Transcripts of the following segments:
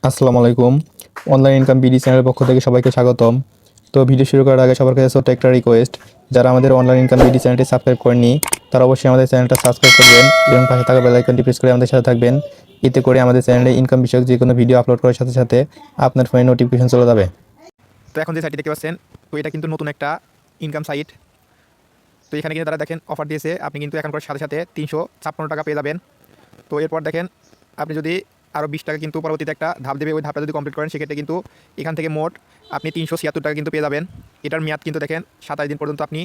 আসসালামু আলাইকুম। Online income BD চ্যানেলের পক্ষ থেকে সবাইকে স্বাগতম। তো ভিডিও শুরু করার আগে সবার কাছে ছোট্ট একটা রিকোয়েস্ট, যারা আমাদের অনলাইন ইনকাম বিডি চ্যানেলটি সাবস্ক্রাইব করেননি তারা অবশ্যই আমাদের চ্যানেলটা সাবস্ক্রাইব করবেন এবং পাশে থাকা বেল আইকনটি প্রেস করে আমাদের সাথে থাকবেন। এতে করে আমাদের চ্যানেলে ইনকাম বিষয়ক যে কোনো ভিডিও আপলোড করার সাথে সাথে আপনার ফোনে নোটিফিকেশন চলে যাবে। তো এখন যে সাইটটি দেখতে পাচ্ছেন, তো এটা কিন্তু নতুন একটা ইনকাম সাইট। তো এখানে কিন্তু তারা দেখেন অফার দিয়েছে, আপনি কিন্তু এখন করার সাথে সাথে 356 টাকা পেয়ে যাবেন। তো এরপর দেখেন আপনি যদি আরও 20 টাকা কিন্তু পরবর্তীতে একটা ধাপ দেবে, ওই ধাপটা যদি কমপ্লিট করেন সেক্ষেত্রে কিন্তু এখান থেকে মোট আপনি 376 টাকা কিন্তু পেয়ে যাবেন। এটার মেয়াদ কিন্তু দেখেন 27 দিন পর্যন্ত আপনি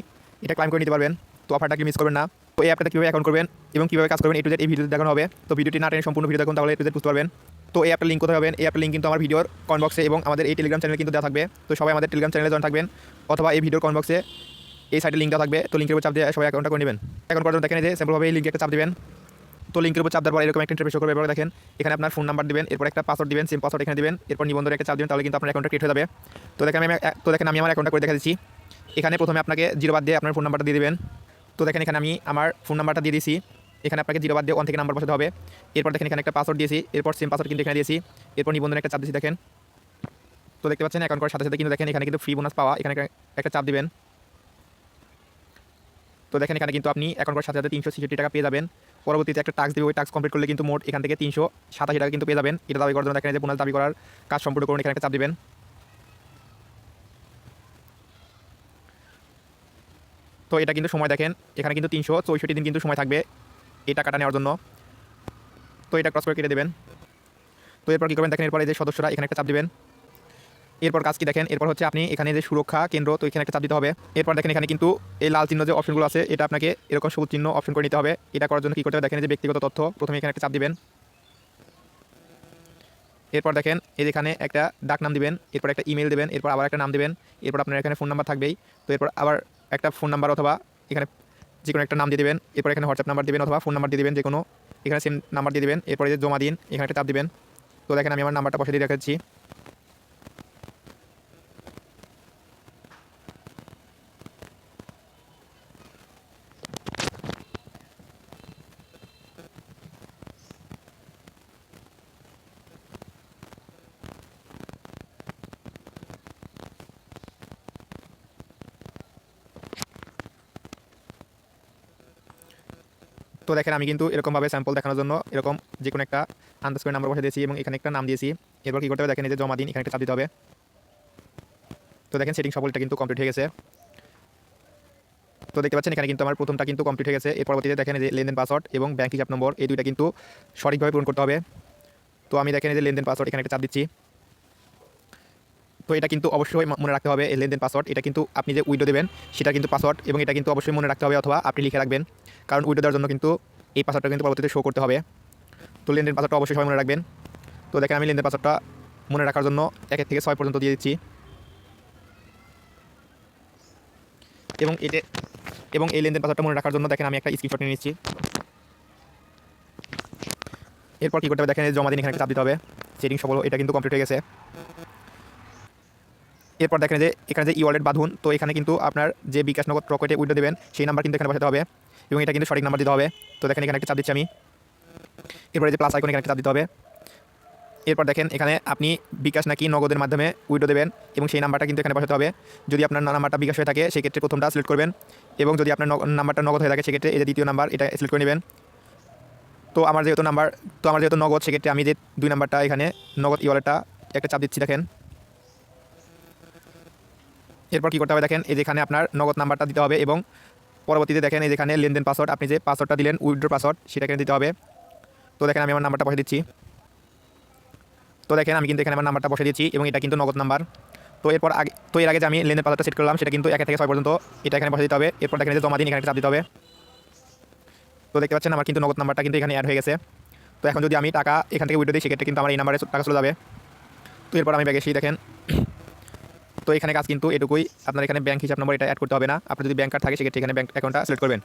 এটা ক্লাইম করে নিতে পারবেন। তো অফারটাকে মিস করবেন না। তো এই অ্যাপটাতে কীভাবে অ্যাকাউন্ট করবেন এবং কীভাবে কাজ করবেন এই ভিডিওতে দেখানো হবে। তো ভিডিওটি না টেনে সম্পূর্ণ ভিডিও দেখুন, তাহলে বুঝতে পারবেন। তো এই অ্যাপটার লিঙ্ক কোথায় পাবেন? এই অ্যাপটার লিঙ্ক কিন্তু আমার ভিডিওর কমেন্ট বক্সে এবং আমাদের এই টেলিগ্রাম চ্যানেলে কিন্তু দেওয়া থাকবে। তো সবাই আমাদের টেলিগ্রাম চ্যানেলে জয়েন থাকবেন, অথবা এই ভিডিওর কমেন্ট বক্সে এই সাইটের লিঙ্ক দেওয়া থাকবে। তো লিঙ্কের উপর চাপ দিয়ে সবাই অ্যাকাউন্টটা করে নেবেন। অ্যাকাউন্ট করার জন্য দেখেন যে সিম্পলভাবে এই লিঙ্কে একটা চাপ দিবেন। তো লিঙ্কের উপর চাপ দেওয়ার পর এরকম একটা ইন্টারফেস শো করবে। এবার দেখেন এখানে আপনার ফোন নাম্বার দিবেন, এরপর একটা পাসওয়ার্ড দিবেন, সেম পাসওয়ার্ড এখানে দিবেন, এরপর নিবন্ধনের একটা চাপ দিবেন, তাহলে কিন্তু আপনার অ্যাকাউন্টটা ক্রিয়েট হয়ে যাবে। তো দেখেন আমি আমার অ্যাকাউন্টটা করে দেখা দিচ্ছি। এখানে প্রথমে আপনাকে 0 বাদ দিয়ে আপনার ফোন নাম্বারটা দিয়ে দিবেন। তো দেখেন এখানে আমি আমার ফোন নাম্বারটা দিয়ে দিয়েছি। এখানে আপনাকে 0 বাদ দিয়ে 1 থেকে নাম্বার বসাতে হবে। এরপর দেখেন এখানে একটা পাসওয়ার্ড দিয়েছি, এরপর সেম পাসওয়ার্ড কিন্তু এখানে দিয়েছি, এরপর নিবন্ধনের একটা চাপ দিয়েছি। দেখেন তো দেখতে পাচ্ছেন অ্যাকাউন্ট করার সাথে সাথে কিন্তু দেখেন এখানে কিন্তু ফ্রি বোনাস পাওয়া, এখানে একটা চাপ দিবেন। তো দেখেন এখানে কিন্তু আপনি অ্যাকাউন্ট করার সাথে সাথে 366 টাকা পেয়ে যাবেন। পরবর্তীতে একটা টাস্ক দেবে, ওই টাস্ক কমপ্লিট করলে কিন্তু মোট এখান থেকে 387 টাকা কিন্তু পেয়ে যাবেন। এটা দাবি করার জন্য দেখেন যে বোনাস দাবি করার কাজ সম্পূর্ণ করুন, এখানে একটা চাপ দিবেন। তো এটা কিন্তু সময় দেখেন এখানে কিন্তু 364 দিন কিন্তু সময় থাকবে এই টাকাটা নেওয়ার জন্য। তো এটা ক্রস করে কেটে দেবেন। তো এরপর কী করবেন দেখেন, এরপর এই যে সদস্যরা এখানে একটা চাপ দিবেন। এরপর কাজ কি দেখেন, এরপর হচ্ছে আপনি এখানে যে সুরক্ষা কেন্দ্র, তো এখানে একটা চাপ দিতে হবে। এরপর দেখেন এখানে কিন্তু এই লাল চিহ্ন যে অপশনগুলো আছে, এটা আপনাকে এরকম সবুজ চিহ্ন অপশন করে নিতে হবে। এটা করার জন্য কী করতে হবে দেখেন, যে ব্যক্তিগত তথ্য, প্রথমে এখানে একটা চাপ দিবেন। এরপর দেখেন এই যেখানে একটা ডাক নাম দিবেন, এরপর একটা ইমেল দেবেন, এরপর আবার একটা নাম দিবেন, এরপর আপনার এখানে ফোন নাম্বার থাকবেই। তো এরপর আবার একটা ফোন নাম্বার অথবা এখানে যে কোনো একটা নাম দিয়ে দেবেন, এরপর এখানে হোয়াটসঅ্যাপ নাম্বার দিবেন অথবা ফোন নাম্বার দিয়ে দেবেন, যে কোনো এখানে সেম নাম্বার দিয়ে দেবেন। এরপরে যে জমা দিন, এখানে একটা চাপ দিবেন। তো দেখেন আমি আমার নাম্বারটা বসে দিয়ে রেখেছি। তো দেখেন আমি কিন্তু এরকমভাবে স্যাম্পল দেখানোর জন্য এরকম যে কোনো একটা আন্ডারস্কোর নাম্বার বসে দিয়েছি এবং এখানে একটা নাম দিয়েছি। এরপর কী করতে হবে দেখেন, এই যে জমা দিন, এখানে একটা চাপ দিতে হবে। তো দেখেন সেটিং সফলটা কিন্তু কমপ্লিট হয়ে গেছে। তো দেখতে পাচ্ছেন এখানে কিন্তু আমার প্রথমটা কিন্তু কমপ্লিট হয়ে গেছে। এর পরবর্তীতে দেখেন যে লেনদেন পাসওয়ার্ড এবং ব্যাংক হিসাব নম্বর, এই দুইটা কিন্তু সঠিকভাবে পূরণ করতে হবে। তো আমি দেখেন এই যে লেনদেন পাসওয়ার্ড এখানে একটা চাপ দিচ্ছি। তো এটা কিন্তু অবশ্যই মনে রাখতে হবে, এই লেনদেন পাসওয়ার্ড এটা কিন্তু আপনি যে উইডো দেবেন সেটা কিন্তু পাসওয়ার্ড, এবং এটা কিন্তু অবশ্যই মনে রাখতে হবে অথবা আপনি লিখে রাখবেন, কারণ উইডো দেওয়ার জন্য কিন্তু এই পাসওয়ার্ডটা কিন্তু পরবর্তীতে শো করতে হবে। তো লেনদেন পাসওয়ার্ডটা অবশ্যই সবাই মনে রাখবেন। তো দেখেন আমি লেনদেন পাসওয়ার্ডটা মনে রাখার জন্য 1 থেকে 6 পর্যন্ত দিয়ে দিচ্ছি, এবং এই লেনদেন পাসওয়ার্ডটা মনে রাখার জন্য দেখেন আমি একটা স্ক্রিনশট নিয়ে নিচ্ছি। এরপর কী করতে হবে দেখেন, জমা দিন, এখানে চাপ দিতে হবে। সেটিং সফল, এটা কিন্তু কমপ্লিট হয়ে গেছে। এরপর দেখেন যে এখানে যে ই ওয়ালেট বাঁধুন, তো এখানে কিন্তু আপনার যে বিকাশ নগদ রকেটে উইডো দেবেন সেই নাম্বার কিন্তু এখানে বসাতে হবে, এবং এটা কিন্তু সঠিক নাম্বার দিতে হবে। তো দেখেন এখানে একটা চাপ দিচ্ছি আমি। এরপরে যে প্লাস আইকন, এখানে একটা চাপ দিতে হবে। এরপর দেখেন এখানে আপনি বিকাশ নাকি নগদের মাধ্যমে উইডো দেবেন এবং সেই নাম্বারটা কিন্তু এখানে বসাতে হবে। যদি আপনার নাম্বারটা বিকাশ হয়ে থাকে সেক্ষেত্রে প্রথমটা সিলেক্ট করবেন, এবং যদি আপনার নাম্বারটা নগদ হয়ে থাকে সেক্ষেত্রে এই যে দ্বিতীয় নাম্বার এটা সিলেক্ট করে নেবেন। তো আমার যেহেতু নগদ, সেক্ষেত্রে আমি যে 2 নাম্বারটা এখানে নগদ ই ওয়ালেটটা একটা চাপ দিচ্ছি দেখেন। এরপর কী করতে হবে দেখেন, এই যেখানে আপনার নগদ নাম্বারটা দিতে হবে, এবং পরবর্তীতে দেখেন এই যেখানে লেনদেন পাসওয়ার্ড, আপনি যে পাসওয়ার্ডটা দিলেন উইথড্র পাসওয়ার্ড, সেটা এখানে দিতে হবে। তো দেখেন আমি আমার নাম্বারটা বসে দিচ্ছি। তো দেখেন আমি কিন্তু এখানে আমার নাম্বারটা বসে দিচ্ছি এবং এটা কিন্তু নগদ নাম্বার। তো এর আগে যে আমি লেনদেন পাসওয়ার্ডটা সেট করলাম সেটা কিন্তু 1 থেকে 6 পর্যন্ত এটা এখানে বসে দিতে হবে। এরপর দেখেন যে জমা দিন, এখানে চাপ দিতে হবে। তো দেখতে পাচ্ছেন আমার কিন্তু নগদ নাম্বারটা কিন্তু এখানে অ্যাড হয়ে গেছে। তো এখন যদি আমি টাকা এখান থেকে উইথড্র দিই সেক্ষেত্রে কিন্তু আমার এই নাম্বারে টাকা চলে যাবে। তো এরপর আমি ব্যাগে এসেই দেখেন, তো এখানে কাজ কিন্তু এটুকুই। আপনার এখানে ব্যাংক হিসাব নম্বর এটা অ্যাড করতে হবে না। আপনার যদি ব্যাংক কার্ড থাকে সেক্ষেত্রে এখানে ব্যাংক অ্যাকাউন্টটা সিলেক্ট করবেন।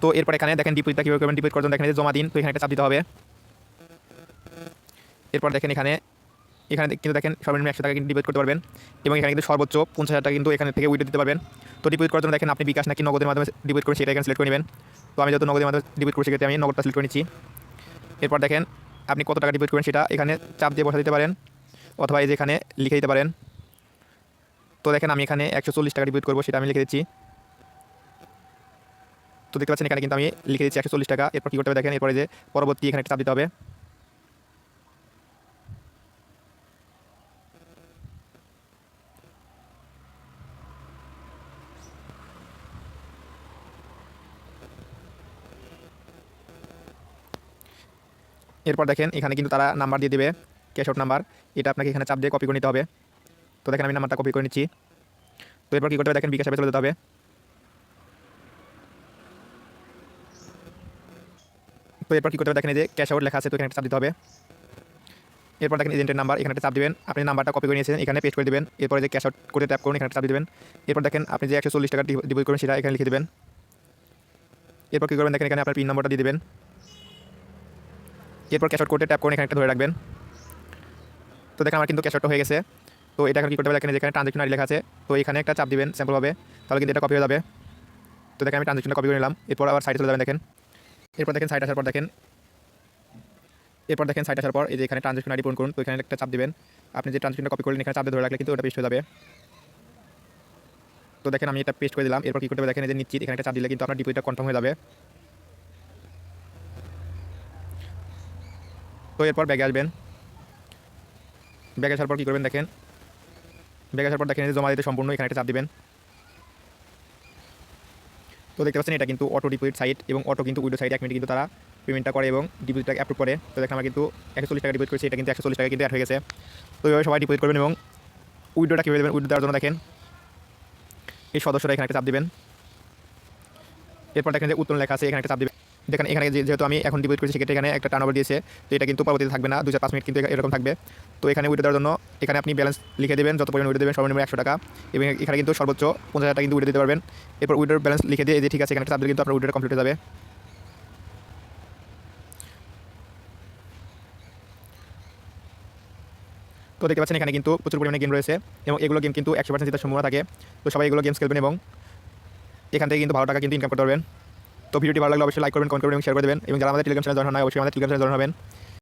তো এরপর এখানে দেখেন ডিপোজিটটা কীভাবে করবেন, ডিপোজিট করার জন্য দেখেন যে জমা দিন, তো এখানে একটা চাপ দিতে হবে। এরপর দেখেন এখানে কিন্তু দেখেন সর্বনিম্ন 100 টাকা কিন্তু ডিপোজিট করতে পারবেন, এবং এখানে কিন্তু সর্বোচ্চ 50,000 টাকা কিন্তু এখানে থেকে উইথড্র দিতে পারবেন। তো ডিপোজিট করার জন্য দেখেন আপনি বিকাশ নাকি নগদের মাধ্যমে ডিপোজিট করেন সেটা এখানে সিলেক্ট করে নেবেন। তো আমি যেহেতু নগদের মাধ্যমে ডিপোজিট করি সেক্ষেত্রে আমি নগদটা সিলেক্ট করে নিচ্ছি। এরপর দেখেন আপনি কত টাকা ডিপোজিট করবেন সেটা এখানে চাপ দিয়ে বসা দিতে পারেন, অথবা এই যে এখানে লিখে দিতে পারেন। তো দেখেন আমি এখানে 140 টাকা ডিপোজিট করবো, সেটা আমি লিখে দিচ্ছি। তো দেখতে পাচ্ছেন এখানে কিন্তু আমি লিখে দিচ্ছি 140 টাকা। এরপর কী করতে হবে দেখেন, এরপরে যে পরবর্তী এখানে একটা চাপ দিতে হবে। এরপর দেখেন এখানে কিন্তু তারা নাম্বার দিয়ে দেবে, ক্যাশ আউট নাম্বার। এটা আপনাকে এখানে চাপ দিয়ে কপি করে নিতে হবে। তো দেখেন আমি নাম্বারটা কপি করে নিচ্ছি। তো এরপর কী করতে হবে দেখেন, বিকাশ অ্যাপে চলে যেতে হবে। তো এরপর কী করতে হবে দেখেন, এই যে ক্যাশ আউট লেখা আছে, তো এখানে একটা চাপ দিতে হবে। এরপর দেখেন এজেন্টের নাম্বার, এখানে একটা চাপ দিবেন। আপনি নাম্বারটা কপি করে নিয়েছেন, এখানে পেস্ট করে দেবেন। এরপরে যে ক্যাশ আউট করে ট্যাপ করুন, এখানে একটা চাপ দিবেন। এরপর দেখেন আপনি যে 140 টাকা ডিপোজিট করেন সেটা এখানে লিখে দেবেন। এরপর কী করবেন দেখেন, এখানে আপনার পিন নম্বরটা দিয়ে দেবেন। এরপর ক্যাশ আউট করতে ট্যাপ করুন, এখানে একটা ধরে রাখবেন। তো দেখেন আমার কিন্তু ক্যাশ আউটটা হয়ে গেছে। তো এটা এখন কী করতে হবে দেখেন, যেখানে ট্রানজেকশন আইডি লেখা আছে, তো এখানে একটা চাপ দিবেন স্যাম্পলভাবে, তাহলে কিন্তু এটা কপি হয়ে যাবে। তো দেখেন আমি ট্রানজেকশনটা কপি করে নিলাম। এরপর আবার সাইডে চলে যাবেন দেখেন। এরপর দেখেন সাইড আসার পর দেখেন, সাইড আসার পর এই যে এখানে ট্রানজেকশন আইডি পূরণ করুন, তো এখানে একটা চাপ দিবেন। আপনি যে ট্রানজেকশনটা কপি করলেন এখানে চাপ দিয়ে ধরে রাখলে কিন্তু ওটা পেস্ট হয়ে যাবে। তো দেখেন আমি এটা পেস্ট করে দিলাম। এরপর কী করতে হবে দেখেন, এই যে নিশ্চিত এখানে একটা চাপ দিলে কিন্তু আপনার ডিপোজিটটা কনফার্ম হয়ে যাবে। তো এরপর ব্যাগে আসবেন। ব্যাগে আসার পর কী করবেন দেখেন, ব্যাগে আসার পর দেখেন এই যে জমা দিতে সম্পূর্ণ, এখানে একটা চাপ দিবেন। তো দেখতে পাচ্ছেন এটা কিন্তু অটো ডিপোজিট সাইট, এবং অটো কিন্তু উইডো সাইট 1 মিনিটে কিন্তু তারা পেমেন্টটা করে এবং ডিপোজিটটা অ্যাপ্রুভ করে। তো দেখেন আমরা কিন্তু 140 টাকা ডিপোজিট করেছি, এটা কিন্তু 140 টাকা কিন্তু অ্যাড হয়ে গেছে। তো এইভাবে সবাই ডিপোজিট করবেন। এবং উইডোটা কীভাবে দেবেন, উইডো দেওয়ার জন্য দেখেন এই সদস্যরা এখানে একটা চাপ দিবেন। এরপর দেখেন যে উত্তোলন লেখা আছে, এখানে একটা চাপ দিবেন। দেখেন এখানে যেহেতু আমি এখন ডিপোজিট করেছি সেক্ষেত্রে এখানে একটা টার্নওভার দিয়েছে, তো এটা কিন্তু পরবর্তীতে থাকবে না, 2-4-5 মিনিট কিন্তু এরকম থাকবে। তো এখানে উইডো দেওয়ার জন্য এখানে আপনি ব্যালেন্স লিখে দেবেন, যত পরিমাণ উইডো দেবেন, সর্বনিম্ন 100 টাকা, এবং এখানে কিন্তু সর্বোচ্চ 50,000 টাকা কিন্তু উইডো দিতে পারবেন। এরপর উইডোর ব্যালেন্স লিখে দিয়ে এই যে ঠিক আছে এখানে একটা চাপ দিলে কিন্তু আপনার উইডোটা কমপ্লিট হয়ে যাবে। তো দেখতে পাচ্ছেন এখানে কিন্তু প্রচুর পরিমাণে গেম রয়েছে, এবং এগুলো গেম কিন্তু 100% জেতার সম্ভাবনা থাকে। তো সবাই এগুলো গেমস খেলবেন এবং এখান থেকে কিন্তু ভালো টাকা কিন্তু ইনকাম করতে পারবেন। তো ভিডিওটি ভালো লাগলে অবশ্যই লাইক করবেন, কমেন্ট করবেন এবং শেয়ার করে দেবেন। এবং যারা আমাদের টেলিগ্রাম চ্যানেল জয়েন হয় অবশ্যই আমাদের টেলিগ্রাম চ্যানেল জয়েন হবেন।